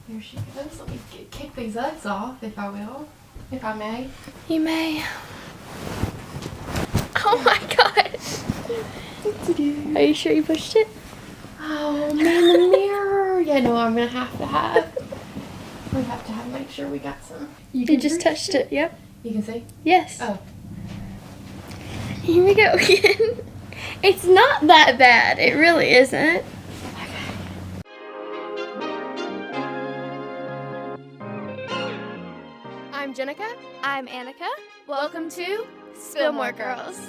Here she goes. Let me kick these legs off, if I will. If I may. You may. Oh my gosh. Are you sure you pushed it? Oh man, the mirror. Yeah, no, I'm gonna have to have. We have to make sure we got some. You just touched it. Yep. You can see? Yes. Oh. Here we go again. It's not that bad. It really isn't. I'm Jennica. I'm Annica. Welcome to Spill More Girls.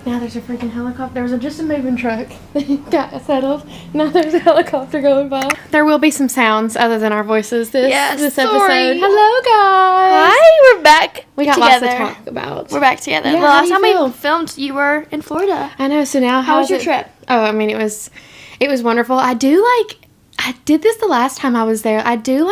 Now there's a freaking helicopter. There was just a moving truck that got settled. Now there's a helicopter going by. There will be some sounds other than our voices this episode. Hello, guys. Hi, we're back. We got together. lots to talk about. We're back together. Yeah, the last time feel? we filmed, you were in Florida. I know. So now, how was your trip? Oh, I mean, it was wonderful. I did this the last time I was there. I do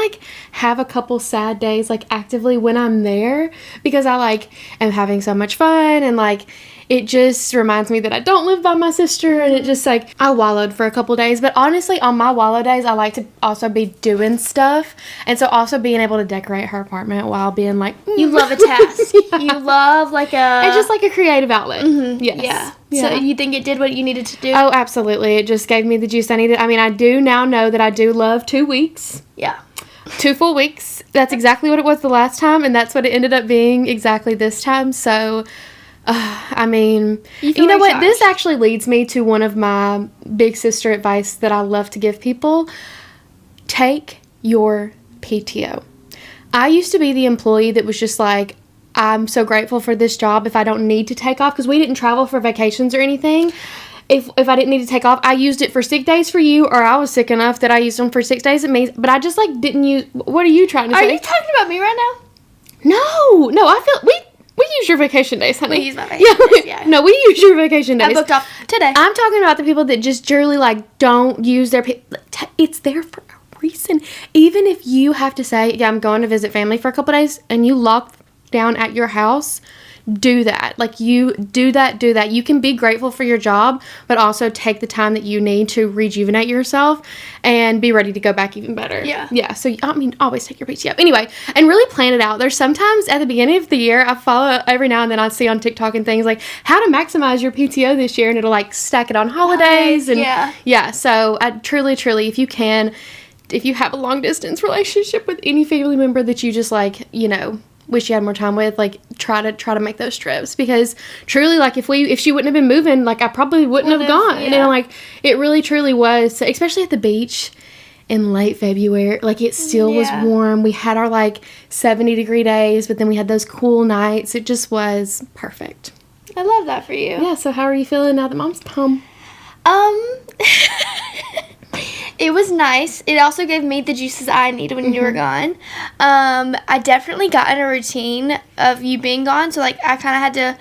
have a couple sad days actively when I'm there because I am having so much fun and it just reminds me that I don't live by my sister, and it just I wallowed for a couple days. But honestly, on my wallow days, I like to also be doing stuff, and so also being able to decorate her apartment while being you love a task. Yeah. You love it's just a creative outlet. Mm-hmm. Yes. Yeah. So you think it did what you needed to do? Oh, absolutely. It just gave me the juice I needed. I mean, I do now know that I do love 2 weeks. Yeah. 2 full weeks. That's exactly what it was the last time, and that's what it ended up being exactly this time. So, I mean, you know what? This actually leads me to one of my big sister advice that I love to give people. Take your PTO. I used to be the employee that was just I'm so grateful for this job if I don't need to take off, because we didn't travel for vacations or anything. If I didn't need to take off, I used it for sick days for you, or I was sick enough that I used them for 6 days at me. But I just didn't use. What are you trying to say? Are you talking about me right now? No. I feel we use your vacation days, honey. We use my vacation days. Yeah. No, we use your vacation days. I booked off today. I'm talking about the people that just generally don't use their. It's there for a reason. Even if you have to say, yeah, I'm going to visit family for a couple days, and you lock down at your house, do that. You do that. You can be grateful for your job, but also take the time that you need to rejuvenate yourself and be ready to go back even better. Yeah. So, I mean, always take your PTO. Anyway, and really plan it out. There's sometimes at the beginning of the year, I follow every now and then I see on TikTok and things how to maximize your PTO this year, and it'll stack it on holidays. And yeah. So I truly, if you can, if you have a long distance relationship with any family member that you just wish you had more time with, try to make those trips, because truly if she wouldn't have been moving, I probably wouldn't have gone. Yeah. And it really truly was, especially at the beach in late February, it still was warm. We had our 70-degree days, but then we had those cool nights. It just was perfect. I love that for you. Yeah. So how are you feeling now that Mom's home? It was nice. It also gave me the juices I needed when you were gone. I definitely got in a routine of you being gone, so I kind of had to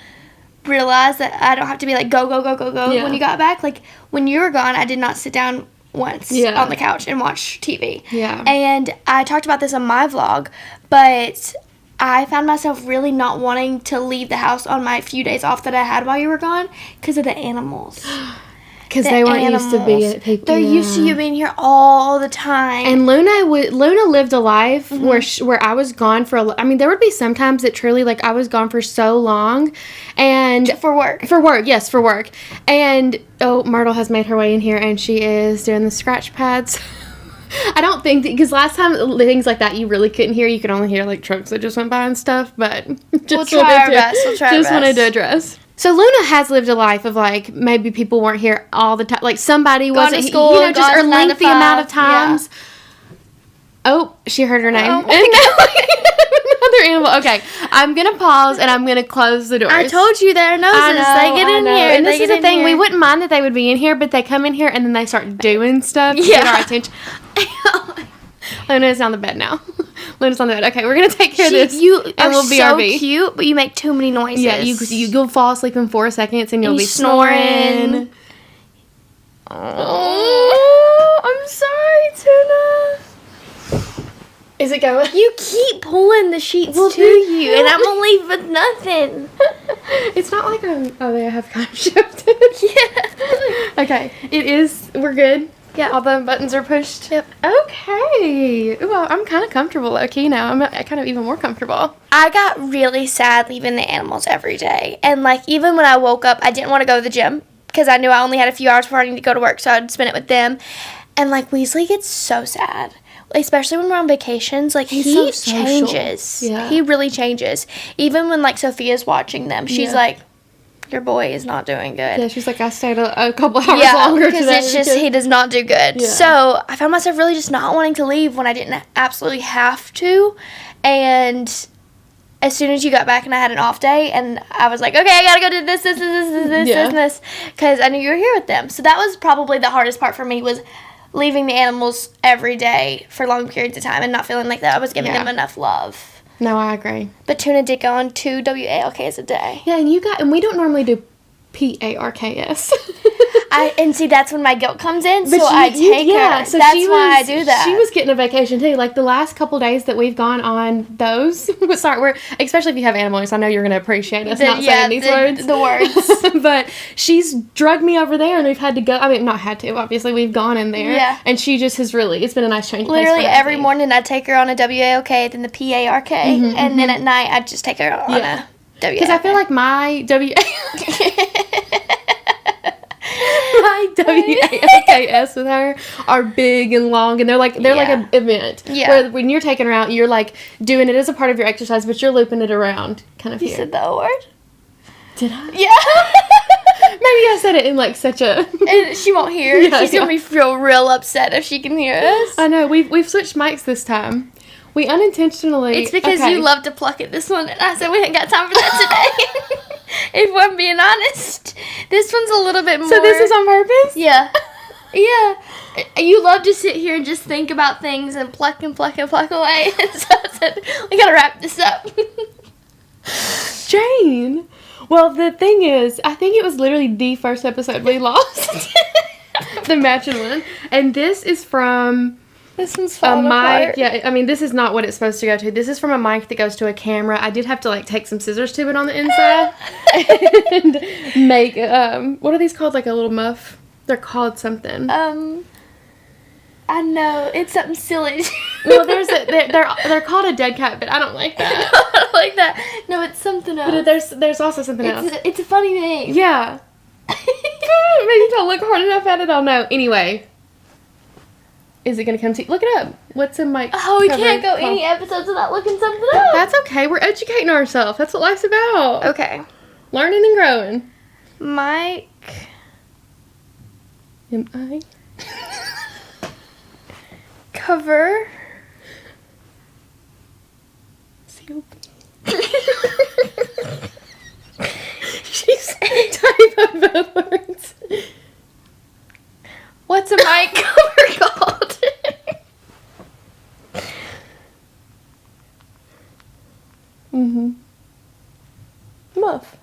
realize that I don't have to be go when you got back. When you were gone, I did not sit down once on the couch and watch TV. Yeah. And I talked about this on my vlog, but I found myself really not wanting to leave the house on my few days off that I had while you were gone because of the animals. Because they weren't used to being people. They're used to you being here all the time. And Luna lived a life where I was gone for there would be some times that truly I was gone for so long, and for work. Yes, for work. And Myrtle has made her way in here, and she is doing the scratch pads. I don't think because last time things like that you really couldn't hear. You could only hear trucks that just went by and stuff. But we'll try our best. Wanted to address. So Luna has lived a life of maybe people weren't here all the time. Somebody wasn't to school, just a lengthy amount of times. Yeah. Oh, she heard her name. Oh another animal. Okay, I'm gonna pause and I'm gonna close the doors. I told you they're noses. They get in here. And this is the thing. We wouldn't mind that they would be in here, but they come in here and then they start doing stuff to get our attention. Luna's on the bed now. Luna's on the bed. Okay, we're gonna take care of this. You and we'll so cute, but you make too many noises. Yeah, you'll fall asleep in 4 seconds and you'll be snoring. Oh, I'm sorry, Tuna. Is it going? You keep pulling the sheets to you, and I'm gonna leave with nothing. It's not like I'm. Oh, they have kind of shifted. Yeah. Okay, it is. We're good. Yeah. All the buttons are pushed. Yep. Okay. Well, I'm kind of comfortable, low-key, now. I'm kind of even more comfortable. I got really sad leaving the animals every day. And, like, even when I woke up, I didn't want to go to the gym because I knew I only had a few hours before I needed to go to work, so I'd spend it with them. And, like, Weasley gets so sad, especially when we're on vacations. Like, He's he so changes. social. Yeah. He really changes. Even when, like, Sophia's watching them, she's like, your boy is not doing good. Yeah, she's like, I stayed a couple hours longer today. because it's just, he does not do good. Yeah. So, I found myself really just not wanting to leave when I didn't absolutely have to. And as soon as you got back and I had an off day, and I was like, okay, I gotta go do this, because I knew you were here with them. So that was probably the hardest part for me, was leaving the animals every day for long periods of time and not feeling like that I was giving them enough love. No, I agree. But Tuna did go on 2 WALKs a day. Yeah, and we don't normally do PARKS. And see, that's when my guilt comes in, But I take her. So that's why I do that. She was getting a vacation too. Like the last couple days that we've gone on those, especially if you have animals, I know you're going to appreciate us not saying these words. The words. But she's drugged me over there, and we've had to go. I mean, not had to. Obviously, we've gone in there. Yeah. And she just has it's been a nice change. Literally every morning I'd take her on a WALK, then the PARK, and then at night I'd just take her on a WALK. Because I feel like my WALKs with her are big and long, and they're like an event. Yeah. Where when you're taking her out, you're like doing it as a part of your exercise, but you're looping it around, kind of. You said the O word? Did I? Yeah. Maybe I said it in like such a. And she won't hear. She's gonna be real upset if she can hear us. I know. We've switched mics this time. We unintentionally. It's because you love to pluck at this one, and I said we ain't got time for that today. If I'm being honest, this one's a little bit more. So this is on purpose? Yeah. Yeah. You love to sit here and just think about things and pluck and pluck and pluck away. And so I said, we gotta wrap this up. Jane. Well, the thing is, I think it was literally the first episode we lost. The matching one. And this is from... This one's falling apart. Yeah, I mean, this is not what it's supposed to go to. This is from a mic that goes to a camera. I did have to, like, take some scissors to it on the inside. And make, what are these called? Like a little muff? They're called something. I know. It's something silly. Well, they're called a dead cat, but I don't like that. I don't like that. No, it's something else. But there's also something else. It's a funny name. Yeah. Maybe don't look hard enough at it, I'll know. Anyway. Is it going to come to you? Look it up. What's in my... Oh, we can't go any episodes without looking something up. That's okay. We're educating ourselves. That's what life's about. Okay. Learning and growing. Mike. Am I? Cover. COP. She's typing both words. What's a mic cover called? Muff.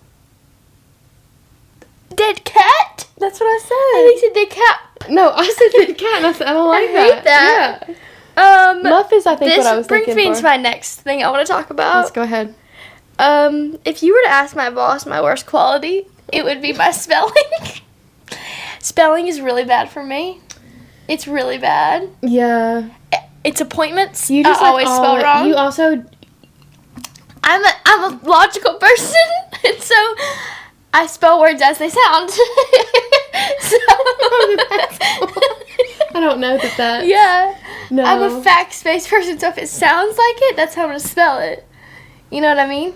Dead cat? That's what I said. I think you said dead cat. No, I said dead cat, and I said I don't like that. I hate that. Yeah. Muff is, I think, what I was thinking. This brings me to my next thing I want to talk about. Let's go ahead. If you were to ask my boss my worst quality, it would be my spelling. Spelling is really bad for me. It's really bad. Yeah. It's appointments. You just I always spell wrong. You also... I'm a logical person, and so I spell words as they sound. I don't know that. Yeah. No. I'm a fact-based person, so if it sounds like it, that's how I'm going to spell it. You know what I mean?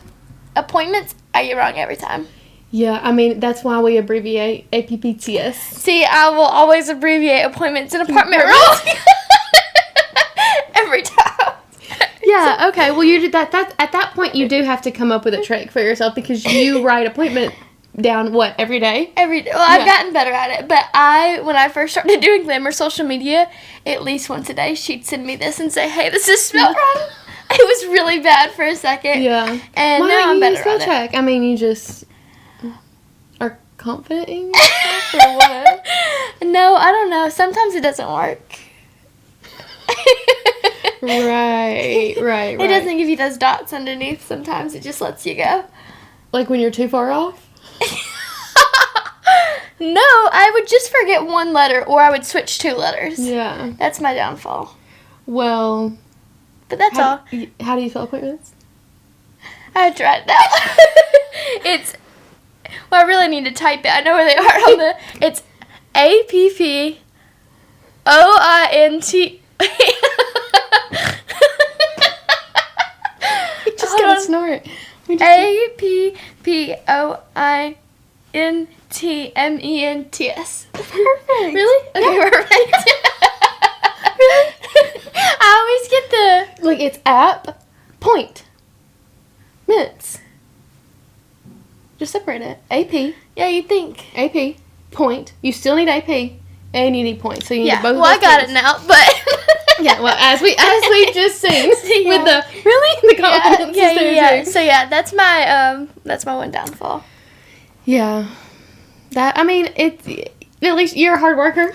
Appointments, I get wrong every time. Yeah, I mean, that's why we abbreviate APPTS. See, I will always abbreviate appointments and apartment wrong. Every time. Yeah, okay. Well, you did that. At that point, you do have to come up with a trick for yourself because you write appointment down, every day? Every day. Well, I've gotten better at it, but when I first started doing Glamour social media, at least once a day, she'd send me this and say, hey, this is spelled wrong. It was really bad for a second. Yeah. And now I'm better at it. Check? I mean, you just are confident in yourself or what? No, I don't know. Sometimes it doesn't work. Right. It doesn't give you those dots underneath. Sometimes it just lets you go. Like when you're too far off? No, I would just forget one letter, or I would switch 2 letters. Yeah. That's my downfall. Well, But that's all. How do you fill appointments? I have to write it down. It's, well, I really need to type it. I know where they are on the, it's APPOINT. You just gotta snort. APPOINTMENTS. Perfect. Really? Okay, Yeah. perfect. Really? I always get the... Like, it's app, point, minutes. Just separate it. AP, Yeah, you think. AP, point. You still need AP, and you need points. So you need Yeah, both of well, I those got things. it now, but... Yeah, well, as we just seen Yeah. with the really the confidence. Yeah. So yeah, that's my one downfall. Yeah. That, I mean, it's, at least you're a hard worker.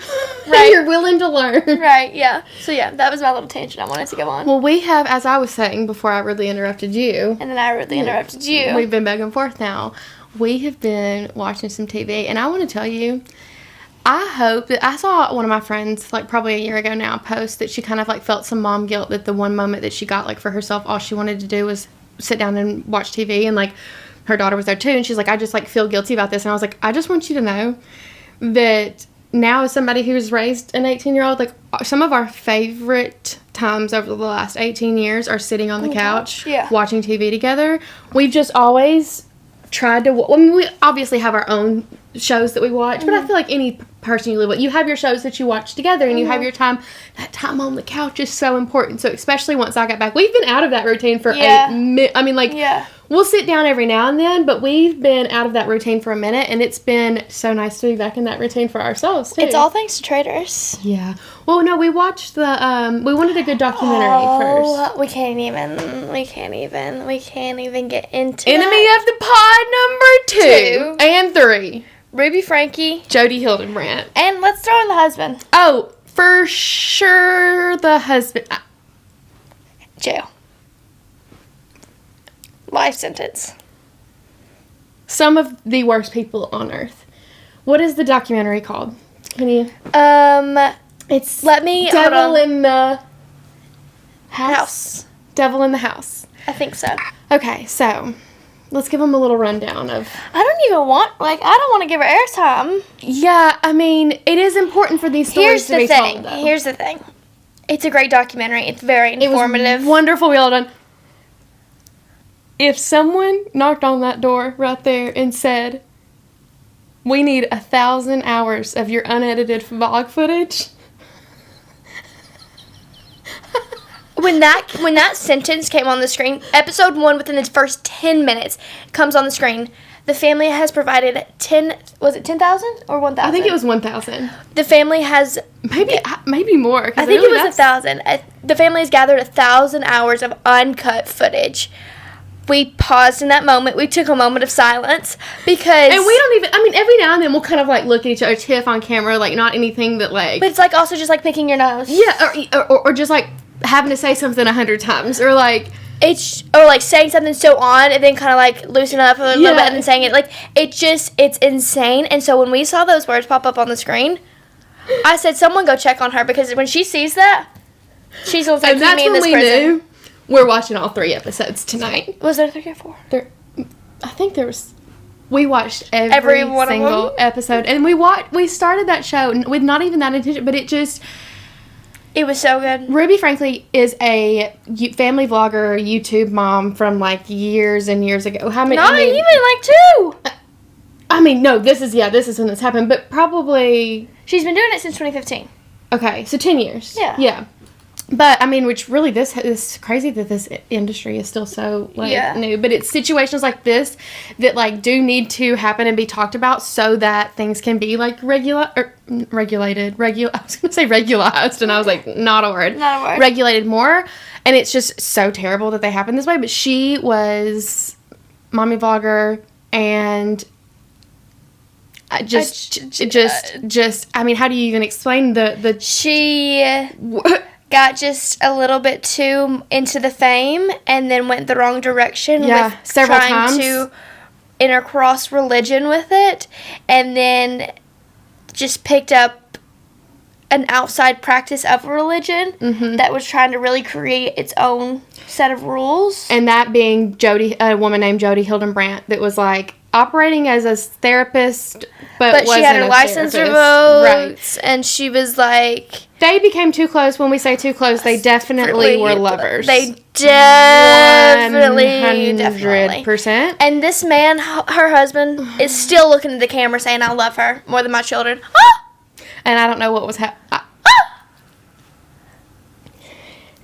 Right. You're willing to learn. Right. Yeah. So yeah, that was my little tangent I wanted to go on. Well, we have, as I was saying before I rudely interrupted you, And then I rudely interrupted you. we've been back and forth now. We have been watching some TV, and I want to tell you, I hope that I saw one of my friends, like probably a year ago now, post that she kind of like felt some mom guilt that the one moment that she got like for herself, all she wanted to do was sit down and watch TV, and like her daughter was there too, and she's like, I just like feel guilty about this, and I was like, I just want you to know that now as somebody who's raised an 18-year-old, like some of our favorite times over the last 18 years are sitting on the couch yeah. watching TV together. We've just always tried to, I mean, we obviously have our own shows that we watch, but I feel like any person you live with, you have your shows that you watch together, and you have your time. That time on the couch is so important. So especially once I got back, we've been out of that routine for we'll sit down every now and then, but we've been out of that routine for a minute, and it's been so nice to be back in that routine for ourselves too. It's all thanks to Traitors. Yeah. Well, no, we watched the we wanted a good documentary first. We can't even get into Enemy that. of the Pod number 2 and 3. Ruby Frankie. Jody Hildenbrandt. And let's throw in the husband. Oh, for sure the husband. Jail. Life sentence. Some of the worst people on earth. What is the documentary called? Can you? It's Let me... Devil in the House. Devil in the House. I think so. Okay, so let's give them a little rundown of... I don't even want... I don't want to give her airtime. Yeah, I mean, it is important for these stories to be told, though. Here's the thing. It's a great documentary. It's very informative. It was wonderful. Well done. If someone knocked on that door right there and said, we need 1,000 hours of your unedited vlog footage... When that sentence came on the screen, episode 1 within the first 10 minutes comes on the screen. The family has provided 10,000 or 1,000? I think it was 1,000. The family has... Maybe more. I think it was 1,000. The family has gathered 1,000 hours of uncut footage. We paused in that moment. We took a moment of silence because... And we don't even... I mean, every now and then we'll kind of, like, look at each other, tiff on camera, like, not anything that, like... But it's, like, also just, like, picking your nose. Yeah, or just, like, having to say something 100 times, or, like... Or, like, saying something so on, and then kind of, like, loosen up a little bit, and then saying it. Like, it's insane. And so when we saw those words pop up on the screen, I said, someone go check on her, because when she sees that, she's going to say, keep me in this prison. Knew we're watching all 3 episodes tonight. Was there 3 or 4? I think there was... We watched every single episode. And we started that show with not even that intention, but it just... It was so good. Ruby, frankly, is a family vlogger, YouTube mom from, like, years and years ago. How many? Not even, like, 2. I mean, no, this is when this happened, but probably... She's been doing it since 2015. Okay, so 10 years. Yeah. Yeah. But, I mean, which really, this is crazy that this industry is still so, like, new. But it's situations like this that, like, do need to happen and be talked about so that things can be, like, regulated. I was going to say regularized, and I was like, not a word. Not a word. Regulated more. And it's just so terrible that they happen this way. But she was mommy vlogger, and... I mean, how do you even explain the... She... got just a little bit too into the fame and then went the wrong direction with several trying times. to intercross religion with it, and then just picked up an outside practice of a religion that was trying to really create its own set of rules. And that being a woman named Jody Hildenbrandt that was like operating as a therapist, but she had her license revoked, and she was like... They became too close. When we say too close, they definitely were lovers. They definitely 100%. And this man, her husband, is still looking at the camera saying, I love her more than my children. And I don't know what was happening.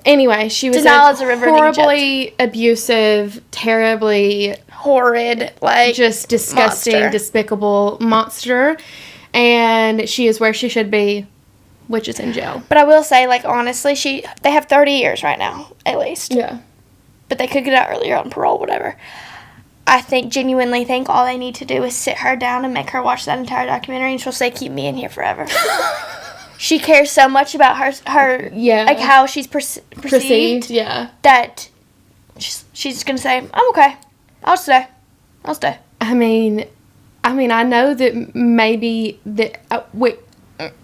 Anyway, she was horribly abusive, terribly... horrid, like... just disgusting, despicable monster. And she is where she should be, which is in jail. But I will say, like, honestly, they have 30 years right now, at least. Yeah. But they could get out earlier on parole, whatever. I genuinely think all they need to do is sit her down and make her watch that entire documentary, and she'll say, keep me in here forever. She cares so much about her like, how she's perceived, that she's going to say, I'm okay. I'll stay. I mean, I know that maybe that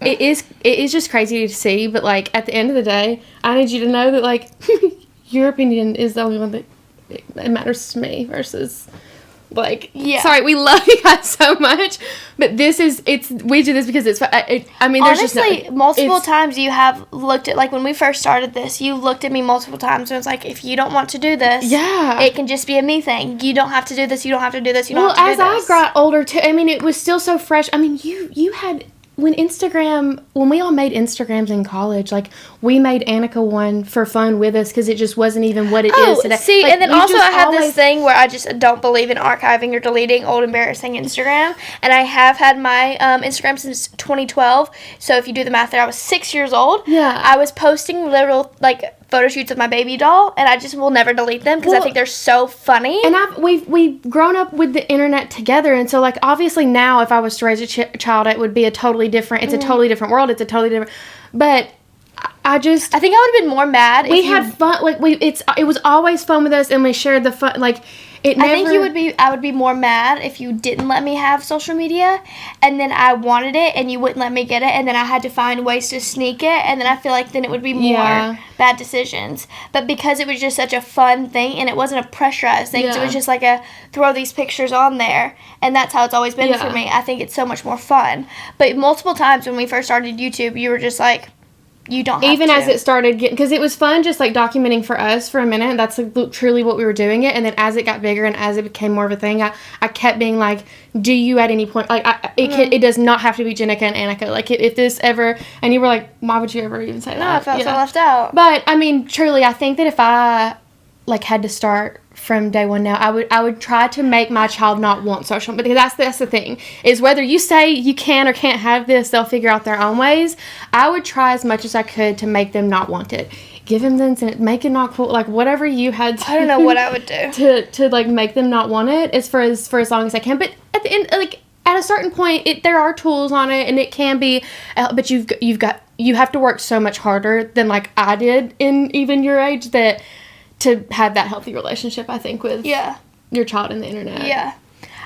it is just crazy to see, but like at the end of the day, I need you to know that like your opinion is the only one that it matters to me versus like sorry, we love you guys so much, but we do this because it's I mean there's honestly just multiple times you have looked at, like when we first started this, you looked at me multiple times and was like, if you don't want to do this, it can just be a me thing. You don't have to do this, you don't have to do this, you don't have to do this. As I got older too, I mean it was still so fresh. I mean you had when we all made Instagrams in college, like, we made Annica one for fun with us because it just wasn't even what it is today. See, like, and then also I have this thing where I just don't believe in archiving or deleting old embarrassing Instagram, and I have had my Instagram since 2012, so if you do the math there, I was 6 years old. Yeah. I was posting literal, like, photo shoots of my baby doll, and I just will never delete them because I think they're so funny. And we've grown up with the internet together, and so like obviously now if I was to raise a child, it would be a totally different. It's a totally different world. It's a totally different. But I think I would have been more mad. We had fun. Like it was always fun with us, and we shared the fun. Like it never. I would be more mad if you didn't let me have social media, and then I wanted it, and you wouldn't let me get it, and then I had to find ways to sneak it, and then I feel like then it would be more bad decisions. But because it was just such a fun thing, and it wasn't a pressurized thing, so it was just like a throw these pictures on there, and that's how it's always been for me. I think it's so much more fun. But multiple times when we first started YouTube, you were just like, you don't have even to. as it started getting, because it was fun just like documenting for us for a minute, and that's like truly what we were doing it. And then as it got bigger and as it became more of a thing, I kept being like, do you at any point, like it does not have to be Jennica and Annica, like if this ever, and you were like, why would you ever even say that? No, I felt so left out. But I mean truly I think that if I like had to start from day one now, I would try to make my child not want social media, because that's the thing, is whether you say you can or can't have this, they'll figure out their own ways. I would try as much as I could to make them not want it. Give them the incentive, make it not cool, like whatever you had to, I don't know what I would do to like make them not want it as long as I can. But at the end, like at a certain point, there are tools on it, and it can be, but you have to work so much harder than like I did in even your age that to have that healthy relationship, I think, with your child and the internet. Yeah.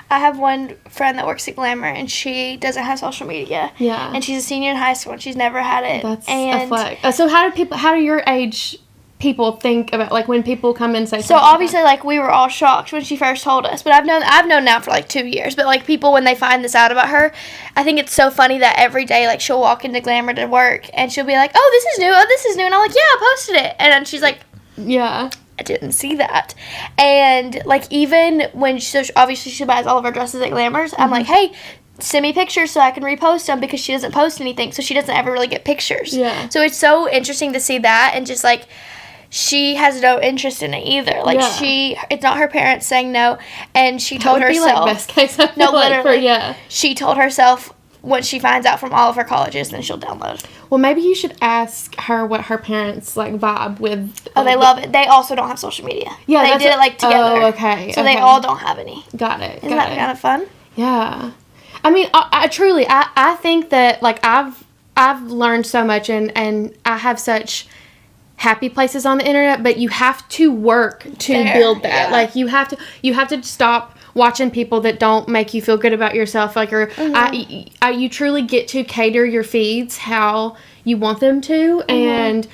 I have one friend that works at Glamour, and she doesn't have social media. Yeah. And she's a senior in high school, and she's never had it. That's a flag. So how do your age people think about, like, when people come and say something? So obviously, like, we were all shocked when she first told us. But I've known now for, like, 2 years. But, like, people, when they find this out about her, I think it's so funny that every day, like, she'll walk into Glamour to work, and she'll be like, oh, this is new. And I'm like, yeah, I posted it. And then she's like, yeah, I didn't see that. And like even when obviously she buys all of her dresses at Glamour's, I'm like, hey, send me pictures so I can repost them, because she doesn't post anything, so she doesn't ever really get pictures. Yeah. So it's so interesting to see that, and just like she has no interest in it either. Like it's not her parents saying no, and she told herself. That would be like best case. I feel literally. She told herself, once she finds out from all of her colleges, then she'll download. Well, maybe you should ask her what her parents, like, vibe with. Oh, they love it. They also don't have social media. Yeah, they did it, like, together. Oh, okay. So they all don't have any. Got it. Isn't that kind of fun? Yeah. I mean, I truly, I think that, like, I've learned so much, and I have such happy places on the internet, but you have to work to build that. Yeah. Like, you have to stop watching people that don't make you feel good about yourself, like, or you truly get to cater your feeds how you want them to, and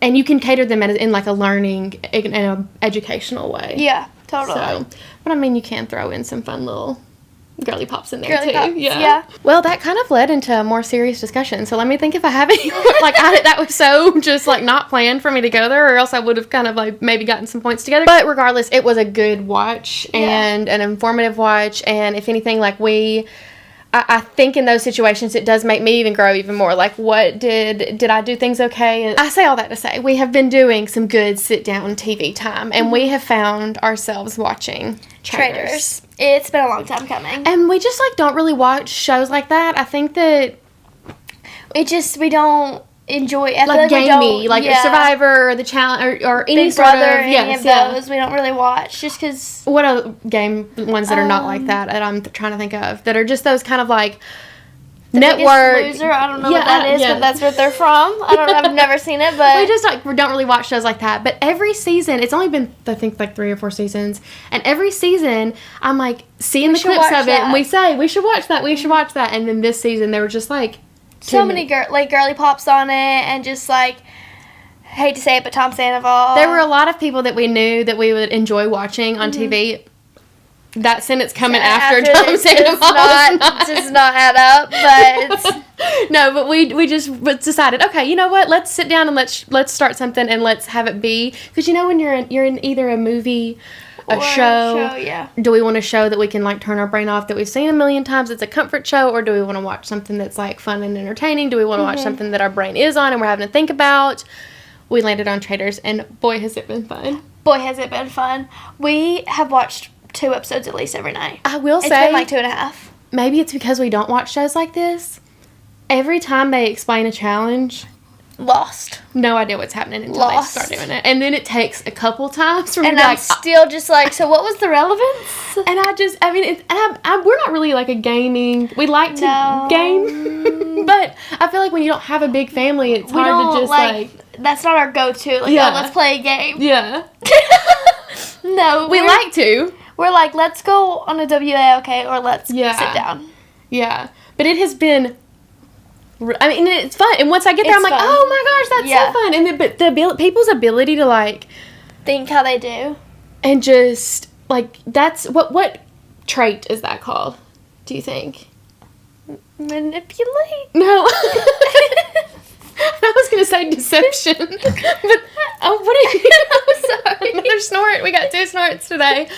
you can cater them in like a learning, in an educational way. Yeah, totally. So, but I mean, you can throw in some fun little girly pops in there Girly too. pops, Yeah. yeah. Well, that kind of led into a more serious discussion. So let me think if I have any. Like, that was so just like not planned for me to go there, or else I would have kind of like maybe gotten some points together. But regardless, it was a good watch and an informative watch. And if anything, like I think in those situations it does make me even grow even more. Like, what did I do things okay? And I say all that to say we have been doing some good sit down TV time, and we have found ourselves watching Traitors. It's been a long time coming, and we just like don't really watch shows like that. I think that we don't enjoy like gamey, like Survivor or the challenge or any Big sort Brother, of any of those. We don't really watch just because. What are ones that are not like that I'm trying to think of that are just those kind of like network Loser? I don't know what that is, but that's where they're from. I've never seen it, but we just like we don't really watch shows like that. But every season, it's only been I think like 3 or 4 seasons, and every season I'm like seeing the clips of it, and we say we should watch that, and then this season they were just like so many girly pops on it, and just like, hate to say it, but Tom Sandoval. There were a lot of people that we knew that we would enjoy watching on TV. That sentence coming after Tom Sandoval does not add up, but no, but we just decided, okay, you know what? Let's sit down and let's start something and let's have it be, because you know when you're in either a movie, a show, yeah. Do we want a show that we can like turn our brain off that we've seen a million times? It's a comfort show, or do we want to watch something that's like fun and entertaining? Do we want to watch something that our brain is on and we're having to think about? We landed on Traitors, and boy has it been fun. Boy has it been fun. We have watched 2 episodes at least every night. I will say it's been like 2.5. Maybe it's because we don't watch shows like this. Every time they explain a challenge, lost. No idea what's happening until they start doing it. And then it takes a couple times for me to I'm still just like, so what was the relevance? And we're not really like a gaming. We like to game. But I feel like when you don't have a big family, it's hard to just like that's not our go-to. Like, oh, let's play a game. Yeah. No. We like to. We're like, let's go on a WAOK or let's sit down. Yeah. But it has been, I mean, it's fun. And once I get there, I'm like, fun. Oh my gosh, that's so fun. And then, but the people's ability to like think how they do. And just like, that's, what trait is that called, do you think? Manipulate? No. I was going to say deception. But, what are you? I'm sorry. Another snort. We got 2 snorts today.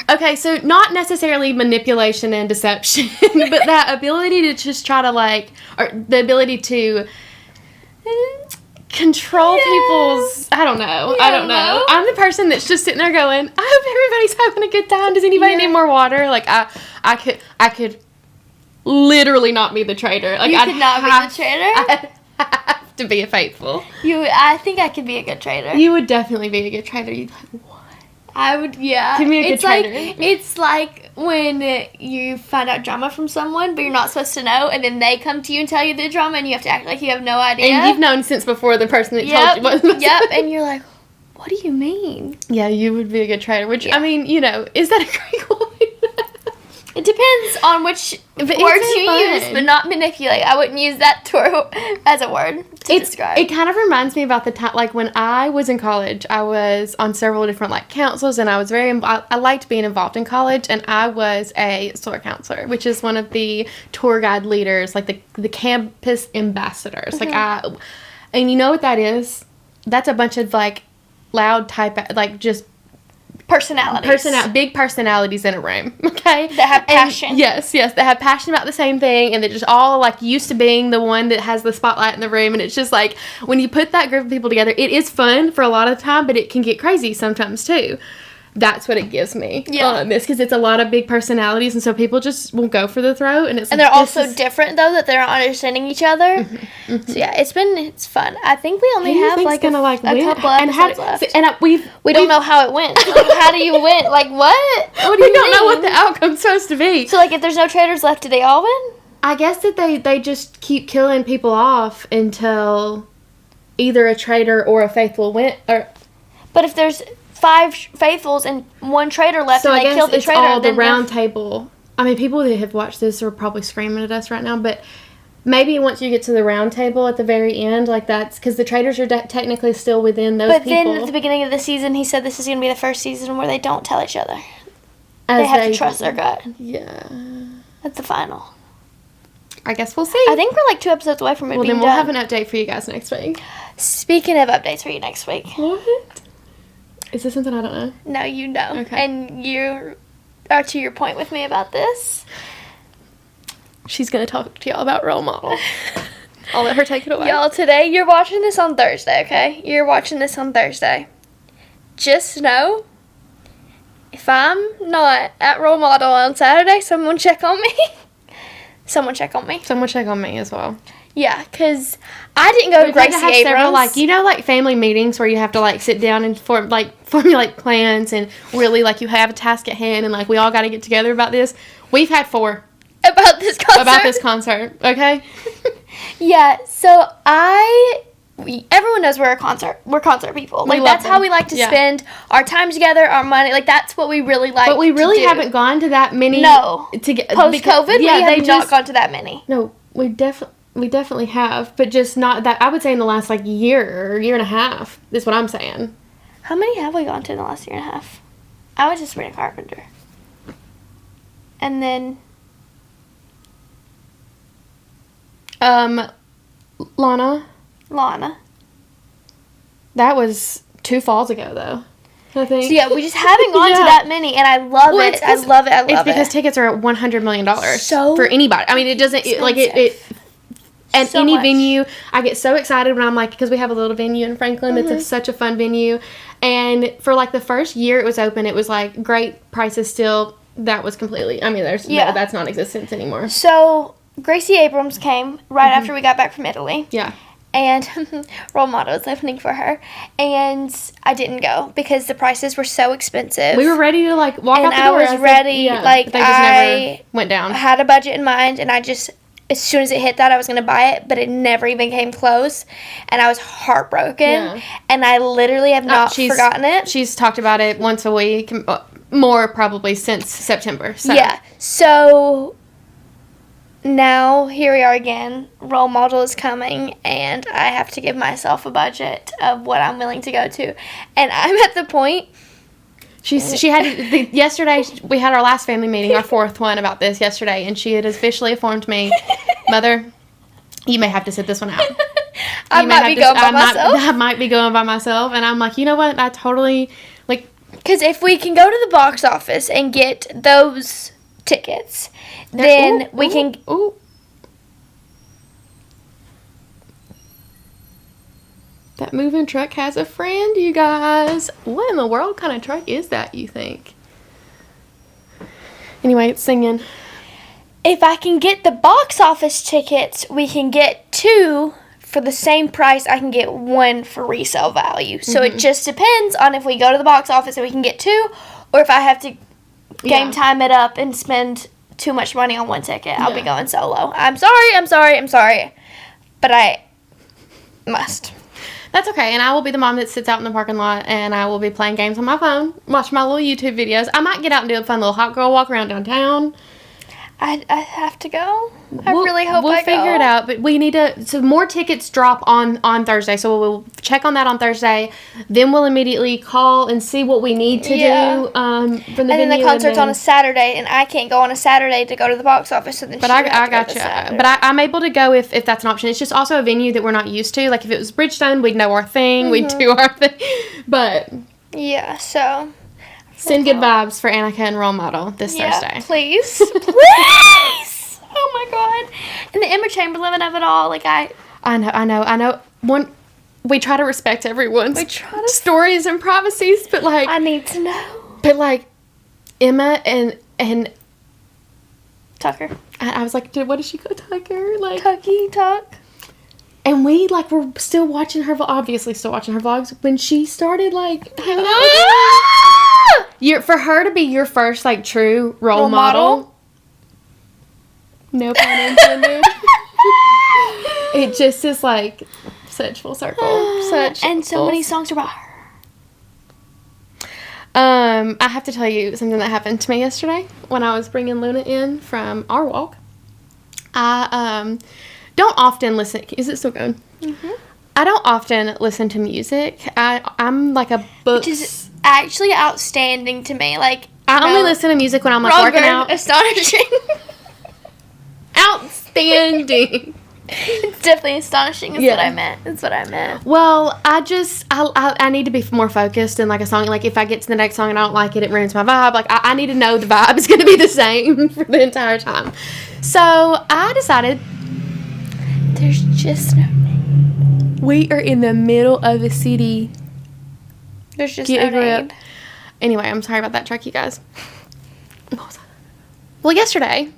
Okay, so not necessarily manipulation and deception, but that ability to just try to like, or the ability to control people's, I don't know. I'm the person that's just sitting there going, I hope everybody's having a good time. Does anybody need more water? Like, I could literally not be the traitor. Like, you could not be the traitor? I'd have to be a faithful. I think I could be a good traitor. You would definitely be a good traitor. You'd like, what? I would, yeah. Give me a good traitor. It's like when you find out drama from someone, but you're not supposed to know, and then they come to you and tell you the drama, and you have to act like you have no idea. And you've known since before the person that told you what was Yep, and you're like, what do you mean? Yeah, you would be a good traitor, which, I mean, you know, is that a great quality? It depends on which words you use, but not manipulate. I wouldn't use that as a word to describe. It kind of reminds me about the time, like when I was in college, I was on several different like councils, and I was I liked being involved in college, and I was a SOAR counselor, which is one of the tour guide leaders, like the campus ambassadors. Mm-hmm. And you know what that is? That's a bunch of like loud type, like just big personalities in a room, okay? That have passion. Yes, that have passion about the same thing, and they're just all, like, used to being the one that has the spotlight in the room, and it's just, like, when you put that group of people together, it is fun for a lot of the time, but it can get crazy sometimes, too. That's what it gives me on this, because it's a lot of big personalities, and so people just will go for the throat, and it's and they're also different though, that they're not understanding each other. Mm-hmm. So yeah, it's fun. I think we only have like a couple episodes left, and we don't know how it went. Like, how do you win? Like what? What do you don't know what the outcome's supposed to be. So like, if there's no traitors left, do they all win? I guess that they just keep killing people off until either a traitor or a faithful win. Or but if there's 5 faithfuls and 1 traitor left, So and I they guess killed the it's traitor. all the then round table. I mean, people that have watched this are probably screaming at us right now, but maybe once you get to the round table at the very end, like that's because the traitors are technically still within those people. But then at the beginning of the season, he said this is going to be the first season where they don't tell each other. As They have to trust their gut. Yeah. That's the final. I guess we'll see. I think we're like 2 episodes away from it Well, being then we'll done. have an update for you guys next week. Speaking of updates for you next week. What? Is this something I don't know? No, you know. Okay. And you are to your point with me about this. She's going to talk to y'all about role model. I'll let her take it away. Y'all, today, you're watching this on Thursday, okay? You're watching this on Thursday. Just know, if I'm not at role model on Saturday, someone check on me. Someone check on me. Someone check on me as well. Yeah, because I didn't go to Gracie have Abrams. several, like, you know, like family meetings where you have to like sit down and formulate plans and really like you have a task at hand and like we all got to get together about this. We've had 4 About this concert. Okay. Yeah, so everyone knows we're concert people. Like, that's how we like to spend our time together, our money. Like, that's what we really like. But we really to do. haven't gone to that many. No. Yeah, Post-COVID, we have not gone to that many. No, we definitely have, but just not that. I would say in the last like year and a half is what I'm saying. How many have we gone to in the last year and a half? I was just Sabrina Carpenter. And then... Lana. That was 2 falls ago, though. I think. So, yeah, we just haven't gone to that many, and I love it. I love it. It's because tickets are at $100 million so for anybody. I mean, it doesn't, and so any much. venue, I get so excited when I'm like, because we have a little venue in Franklin. Mm-hmm. It's such a fun venue. And for like the first year it was open, it was like great prices still. That was completely, I mean, that's non-existent anymore. So, Gracie Abrams came right after we got back from Italy. Yeah. And Role Model was opening for her. And I didn't go because the prices were so expensive. We were ready to like walk out the and door. I was ready. But they just never went down. I had a budget in mind, and I just, as soon as it hit that, I was going to buy it, but it never even came close. And I was heartbroken. Yeah. And I literally have not forgotten it. She's talked about it once a week, more probably since September. So. Yeah. So now here we are again. Role Model is coming, and I have to give myself a budget of what I'm willing to go to. And I'm at the point. Yesterday we had our last family meeting, our 4th one about this yesterday, and she had officially informed me, Mother, you may have to sit this one out. I might be going by myself. I might be going by myself, and I'm like, you know what? I totally like. Because if we can go to the box office and get those tickets, then we can. Ooh. That moving truck has a friend, you guys. What in the world kind of truck is that, you think? Anyway, it's singing. If I can get the box office tickets, we can get 2 for the same price. I can get 1 for resale value. So it just depends on if we go to the box office and we can get 2, or if I have to game time it up and spend too much money on 1 ticket. I'll be going solo. I'm sorry. But I must. That's okay, and I will be the mom that sits out in the parking lot, and I will be playing games on my phone, watching my little YouTube videos. I might get out and do a fun little hot girl walk around downtown. I have to go. I really hope we'll figure it out, but we need to. So more tickets drop on Thursday, so we'll check on that on Thursday. Then we'll immediately call and see what we need to do from the venue. And then the concert's on a Saturday, and I can't go on a Saturday to go to the box office. So then but I got you. But I'm able to go if that's an option. It's just also a venue that we're not used to. Like if it was Bridgestone, we'd know our thing. We'd do our thing. But yeah, so. Send good vibes for Annica and Role Model this Thursday. Please. Please! Oh my god. And the Emma Chamberlain of it all, like I know. We try to respect everyone's stories and privacies, but like I need to know. But like Emma and Tucker. I was like, what did she go Tucker? Like Tuck. And we, like, were still watching her, obviously still watching her vlogs, when she started, like, hanging out. For her to be your first, like, true role model. No pun intended. It just is, like, such full circle. And so many songs are about her. I have to tell you something that happened to me yesterday when I was bringing Luna in from our walk. I don't often listen. Is it still going? Mm-hmm. I don't often listen to music. I'm like a book. Which is actually outstanding to me. Like, I only listen to music when I'm like working out. Astonishing. Outstanding. It's definitely astonishing. Is what I meant. That's what I meant. Well, I need to be more focused in like a song. Like if I get to the next song and I don't like it, it ruins my vibe. Like I need to know the vibe is going to be the same for the entire time. So I decided there's just no name. We are in the middle of the city. There's just no name. Anyway, I'm sorry about that truck, you guys. Well, yesterday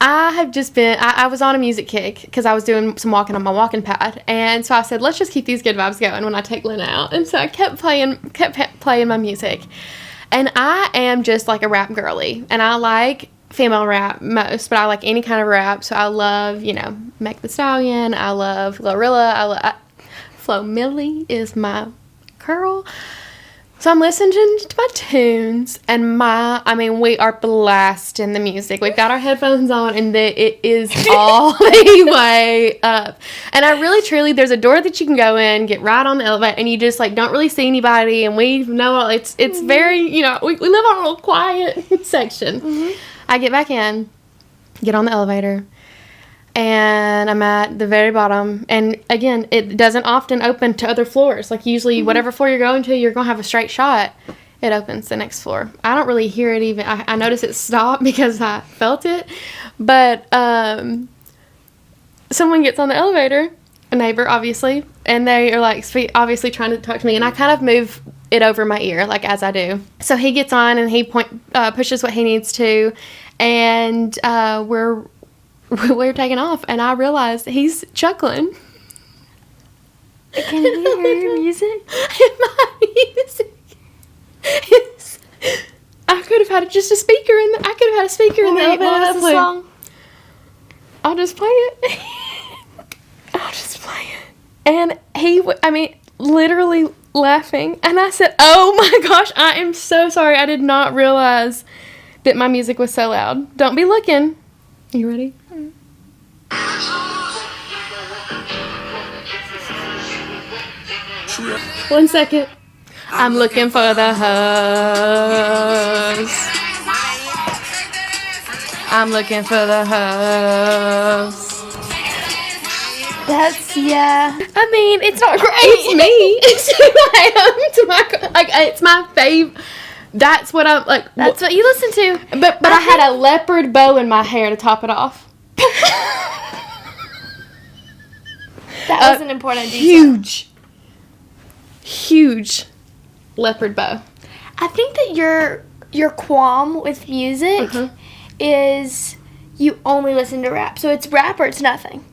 I have just been, I was on a music kick because I was doing some walking on my walking pad. And so I said, let's just keep these good vibes going when I take Luna out. And so I kept playing my music. And I am just like a rap girly. And I like female rap most, but I like any kind of rap. So I love, Meg the Stallion. I love Glorilla. Flo Milli is my girl. So I'm listening to my tunes, and we are blasting the music. We've got our headphones on, and it is all the way up. And I really, truly, there's a door that you can go in, get right on the elevator, and you just, don't really see anybody, and we know it's very, we live on a little quiet section. Mm-hmm. I get back in, get on the elevator, and I'm at the very bottom. And again, it doesn't often open to other floors. Like usually whatever floor you're going to have a straight shot. It opens the next floor. I don't really hear it even. I notice it stopped because I felt it. But someone gets on the elevator, a neighbor obviously, and they are obviously trying to talk to me. And I kind of move it over my ear as I do. So he gets on and he pushes what he needs to. And we're taking off, and I realized he's chuckling. Can you hear your music? My music. I could have had just a speaker in the. I could have had a speaker in the elevator. What was the song? I'll just play it. And he, literally laughing, and I said, "Oh my gosh, I am so sorry. I did not realize that my music was so loud. Don't be looking." You ready? 1 second. I'm looking for the hose. I'm looking for the hose. It's not great. It's me. It's who I am. It's my fave. That's what I'm like. That's what you listen to. But I had a leopard bow in my hair to top it off. That was an important detail. Huge leopard bow. I think that your qualm with music is you only listen to rap. So it's rap or it's nothing.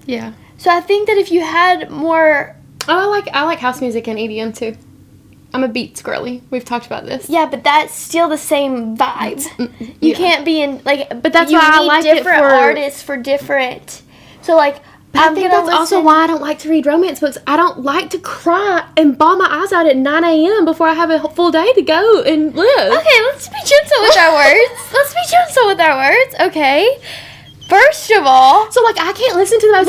Yeah. So I think that if you had more... Oh, I like house music and EDM too. I'm a beats girly. We've talked about this. Yeah, but that's still the same vibe. You can't be in but that's why I like different artists for different. So I think that's also why I don't like to read romance books. I don't like to cry and bawl my eyes out at 9 a.m. before I have a full day to go and live. Okay, let's be gentle with our words. Okay. First of all, so I can't listen to the most.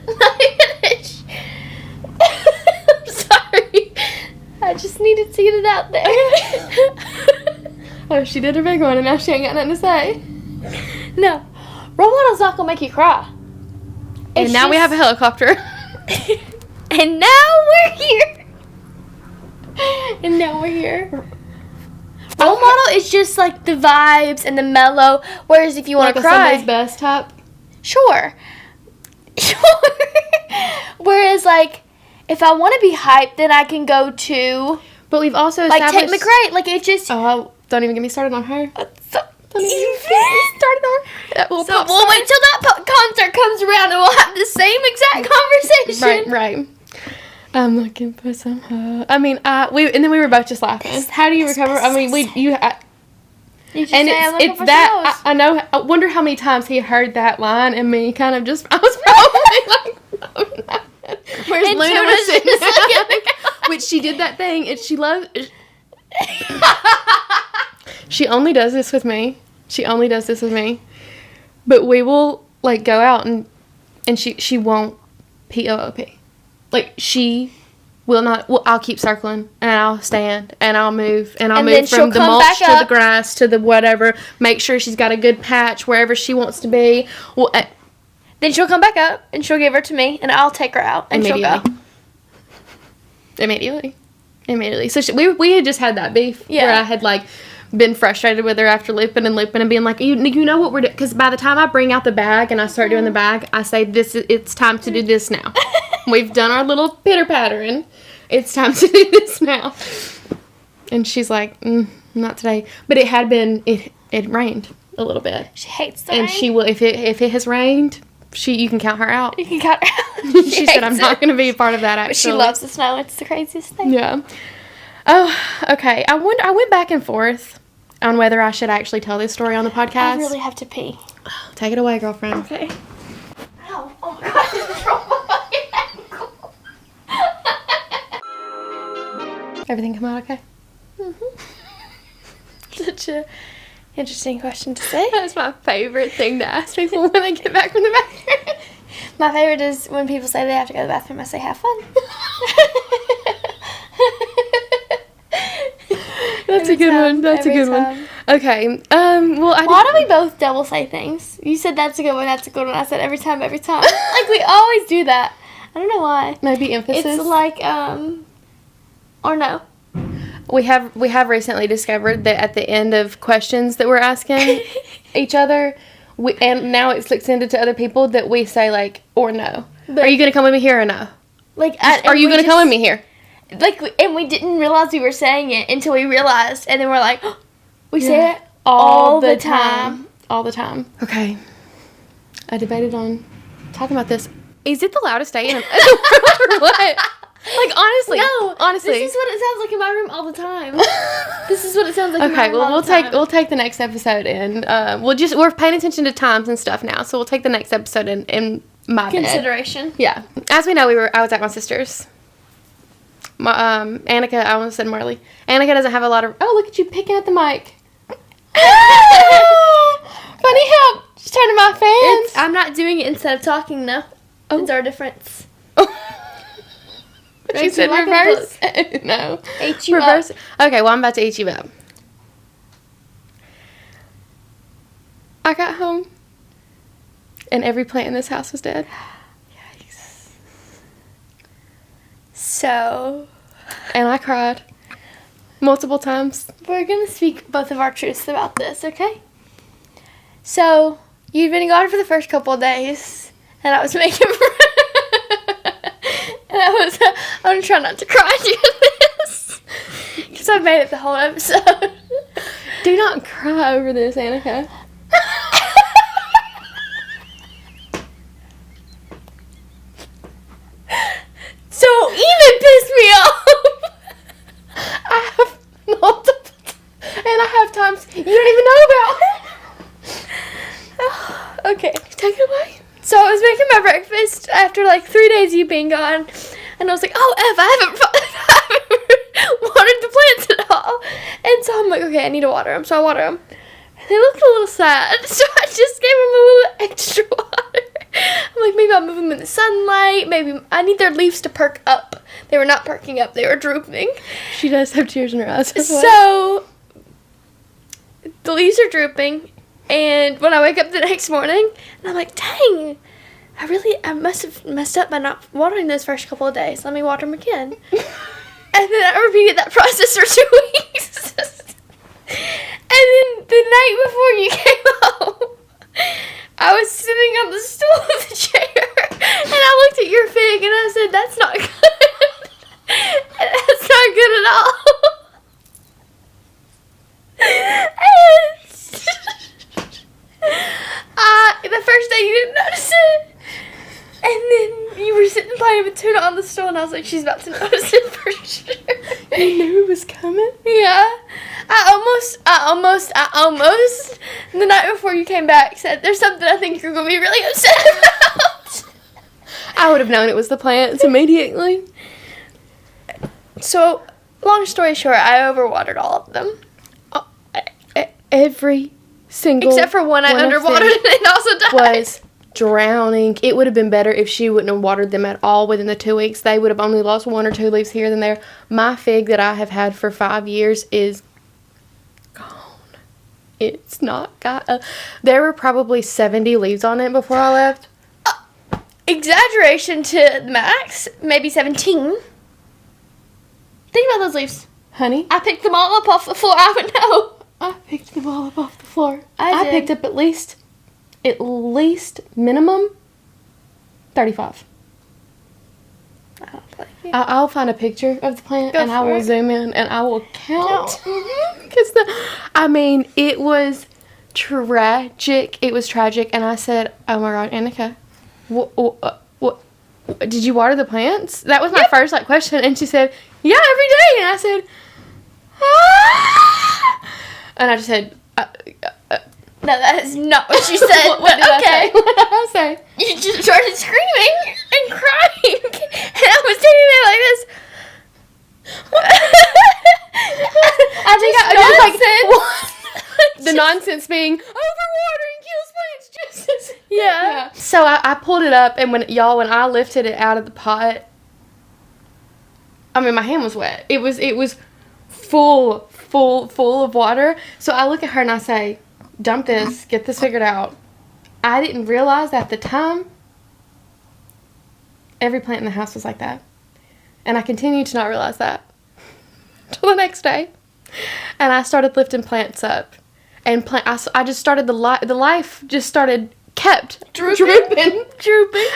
Let me finish. I'm sorry. I just needed to get it out there. Oh, she did her big one, and now she ain't got nothing to say. No. Role model's not gonna make you cry. And now we have a helicopter. And now we're here. Role model is just the vibes and the mellow. Whereas if you want to cry, somebody's best type. Sure. Whereas if I want to be hyped, then I can go to. But we've also established Tate McRae. It just. Oh, don't even get me started on her. Don't even get me started on her. We'll wait till that concert comes around and we'll have the same exact conversation. Right. I'm looking for some hope. And then we were both just laughing. How do you recover? It's that I know. I wonder how many times he heard that line and me kind of just. I was probably Where's Luna was sitting? Which she did that thing, and she loves... She only does this with me. But we will, like, go out, and she won't P-O-O-P. Like, she will not... Well, I'll keep circling, and I'll stand, and I'll move, and I'll move from the mulch to the grass to the whatever. Make sure she's got a good patch wherever she wants to be. Well, then she'll come back up, and she'll give her to me, and I'll take her out, and she'll go. Immediately. So we had just had that beef where I had, like, been frustrated with her after looping and being like, you know what we're doing? Because by the time I bring out the bag and I start doing the bag, I say, it's time to do this now. We've done our little pitter-pattering. It's time to do this now. And she's like, not today. But it had been, it rained a little bit. She hates the rain. And she will, if it has rained, you can count her out. You can count her out. She said, I'm not going to be a part of that, actually. But she loves the snow. It's the craziest thing. Yeah. Oh, okay. I went back and forth on whether I should actually tell this story on the podcast. I really have to pee. Take it away, girlfriend. Okay. Ow. Oh my God, this is wrong with my ankle. Everything come out okay? Mm-hmm. Such a interesting question to say. That's my favorite thing to ask people when they get back from the bathroom. My favorite is when people say they have to go to the bathroom, I say, have fun. That's a good one. That's a good one. Okay. Why do we both double say things? You said that's a good one, that's a good one. I said every time. Like, we always do that. I don't know why. Maybe emphasis. It's like, or no. We have recently discovered that at the end of questions that we're asking each other, and now it's extended to other people, that we say, like, or no. Are you going to come with me here or no? Like, are you going to come with me here? Like, and we didn't realize we were saying it until we realized, and then we're like, oh, we say it all the time. All the time. Okay. I debated on talking about this. Is it the loudest day in the world or what? Like, honestly. No. Honestly. This is what it sounds like in my room all the time. This is what it sounds like in my room all the time. Okay, we'll take the next episode in. We're paying attention to times and stuff now, so we'll take the next episode in my consideration. Yeah. As we know, I was at my sister's. Annica, I almost said Marley. Annica doesn't have a lot of... Oh, look at you picking at the mic. Funny how she's turning my fans. I'm not doing it instead of talking, though. Oh. It's our difference. She said reverse. No. H you reverse. Up. Okay, well, I'm about to H you up. I got home, and every plant in this house was dead. Yikes. So... And I cried. Multiple times. We're going to speak both of our truths about this, okay? So, you'd been gone for the first couple of days, and I was making... and I'm going to try not to cry during this, because I've made it the whole episode. Do not cry over this, Annica. Don't even piss me off! I have multiple and I have times you don't even know about. Okay. Take it away. So I was making my breakfast after like 3 days of you being gone, and I was like, oh, I haven't watered the plants at all. And so I'm like, okay, I need to water them. So I water them. And they looked a little sad, so I just gave them a little extra water. I'm like, maybe I'll move them in the sunlight. Maybe I need their leaves to perk up. They were not perking up. They were drooping. She does have tears in her eyes. So the leaves are drooping. And when I wake up the next morning, and I'm like, dang, I must have messed up by not watering those first couple of days. Let me water them again. And then I repeated that process for 2 weeks. And then the night before you came home, I was sitting on the stool of the chair, and I looked at your fig, and I said, that's not good. That's not good at all. And the first day you didn't notice it. And then you were sitting playing with Tuna on the stool, and I was like, she's about to notice it for sure. You knew it was coming? Yeah. I almost, the night before you came back, said, there's something I think you're going to be really upset about. I would have known it was the plants immediately. So, long story short, I overwatered all of them. Every single Except for one I of underwatered them and it also died. was drowning. It would have been better if she wouldn't have watered them at all within the 2 weeks. They would have only lost 1 or 2 leaves here and there. My fig that I have had for 5 years is gone. It's not got there were probably 70 leaves on it before I left. Exaggeration to the max, maybe 17. Think about those leaves. Honey, I picked them all up off the floor. I would know. I picked them all up off the floor. I did. Picked up at least minimum 35. I don't like it. I'll find a picture of the plant and I will zoom in and I will count. Because it was tragic. It was tragic. And I said, oh my God, Annica, what did you water the plants? That was my first question. And she said, yeah, every day. And I said, ah! And I just said, no, that is not what you said. what did okay. What did I say? You just started screaming and crying. And I was standing there like this. I think I was like, what? The nonsense being, overwatering kills plants just as... Yeah. So I pulled it up, and when I lifted it out of the pot, my hand was wet. It was full of water. So I look at her and I say, dump this, get this figured out. I didn't realize at the time every plant in the house was like that. And I continued to not realize that until the next day. And I started lifting plants up. And I just started, the life just started, kept drooping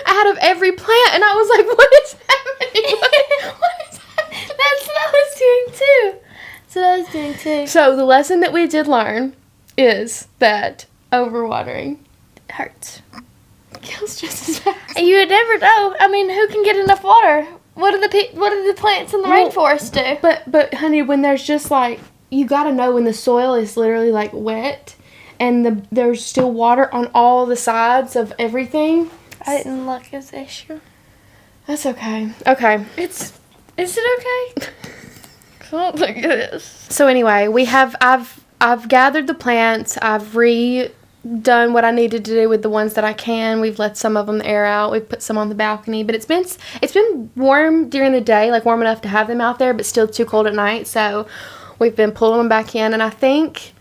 out of every plant. And I was like, what is happening? What is happening? That's what I was doing too. That's what I was doing too. So the lesson that we did learn is that overwatering hurts. Kills just as fast. You would never know. Who can get enough water? What do the plants in the rainforest do? But honey, when there's just you gotta know when the soil is literally wet, and there's still water on all the sides of everything. I didn't look at the issue. That's okay. Okay. Is it okay? I don't think it is. So anyway, I've gathered the plants. I've redone what I needed to do with the ones that I can. We've let some of them air out. We've put some on the balcony, but it's been warm during the day, warm enough to have them out there, but still too cold at night. So we've been pulling them back in, and I think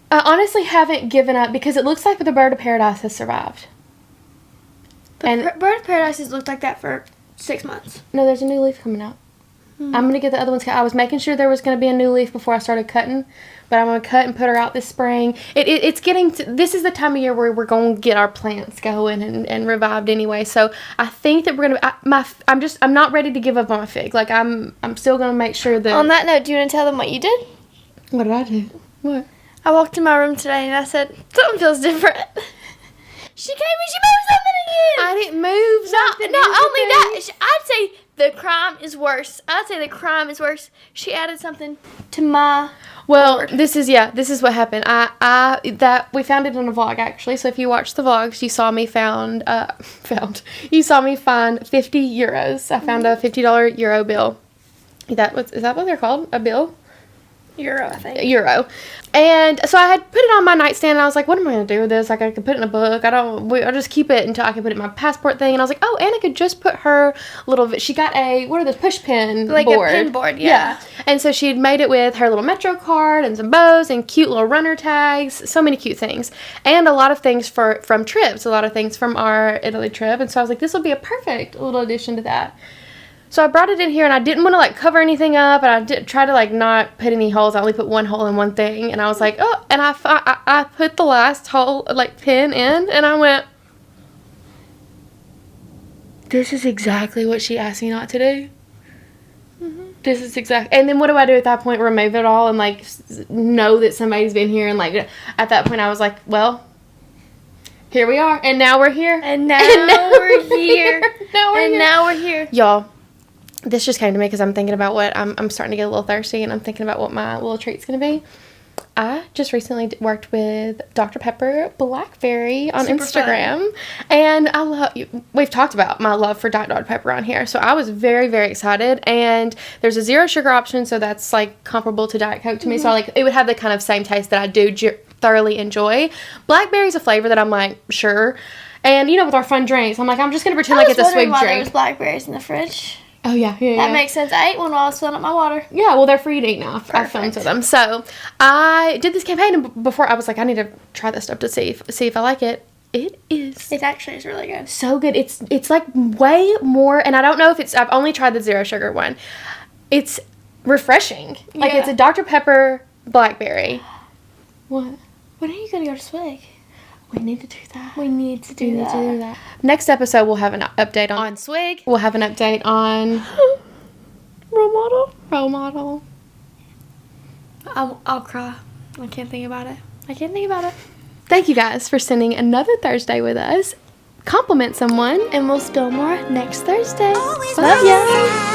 I honestly haven't given up because it looks like the bird of paradise has survived. The bird of paradise has looked like that for 6 months. No, there's a new leaf coming out. I'm going to get the other ones cut. I was making sure there was going to be a new leaf before I started cutting, but I'm going to cut and put her out this spring. It's getting to, this is the time of year where we're going to get our plants going and revived anyway. So I think that we're going to, I'm not ready to give up on my fig. I'm still going to make sure that. On that note, do you want to tell them what you did? What did I do? What? I walked in my room today and I said, something feels different. She came and she moved something again. I didn't move something. Not only that, I'd say the crime is worse. She added something to my board. This is what happened. We found it in a vlog actually. So if you watched the vlogs, you saw me find 50 euros. I found a $50 euro bill. Is that what they're called? A bill? Euro, I think. Euro. And so I had put it on my nightstand, and I was like, what am I going to do with this? I could put it in a book. I'll just keep it until I can put it in my passport thing. And I was like, oh, Anna could just put her she got what are those, push pin board. A pin board, yeah. And so she had made it with her little Metro card and some bows and cute little runner tags. So many cute things. And a lot of things from trips. A lot of things from our Italy trip. And so I was like, this will be a perfect little addition to that. So I brought it in here, and I didn't want to cover anything up, and I did try to not put any holes. I only put one hole in one thing, and I was like, oh, and I put the last hole pin in, and I went, this is exactly what she asked me not to do. Mm-hmm. This is exactly, and then what do I do at that point? Remove it all and know that somebody's been here, and at that point I was like, well, here we are, and now we're here, and now we're here, now we're here, y'all. This just came to me because I'm thinking about what I'm starting to get a little thirsty, and I'm thinking about what my little treat's gonna be. I just recently worked with Dr. Pepper Blackberry on Super Instagram. And we've talked about my love for Diet Dr. Pepper on here. So I was very, very excited. And there's a 0 sugar option, so that's like comparable to Diet Coke to me. So it would have the kind of same taste that I do thoroughly enjoy. Blackberry's a flavor that I'm like, sure. And with our fun drinks, I'm like, I'm just going to pretend like it's a sweet why drink. there was blackberries in the fridge. Oh, yeah. That makes sense. I ate one while I was filling up my water. Yeah, well, they're free to eat now. I filmed with them. So I did this campaign, and before I was like, I need to try this stuff to see if I like it. It is. It actually is really good. So good. It's like way more, and I don't know if I've only tried the 0 sugar one. It's refreshing. Like, it's a Dr. Pepper Blackberry. What? When are you going to go to Swig? We need to do that. We need to do that. Next episode, we'll have an update on Swig. We'll have an update on Role model. I'll cry. I can't think about it. Thank you guys for spending another Thursday with us. Compliment someone. And we'll spill more next Thursday. Always Love ya.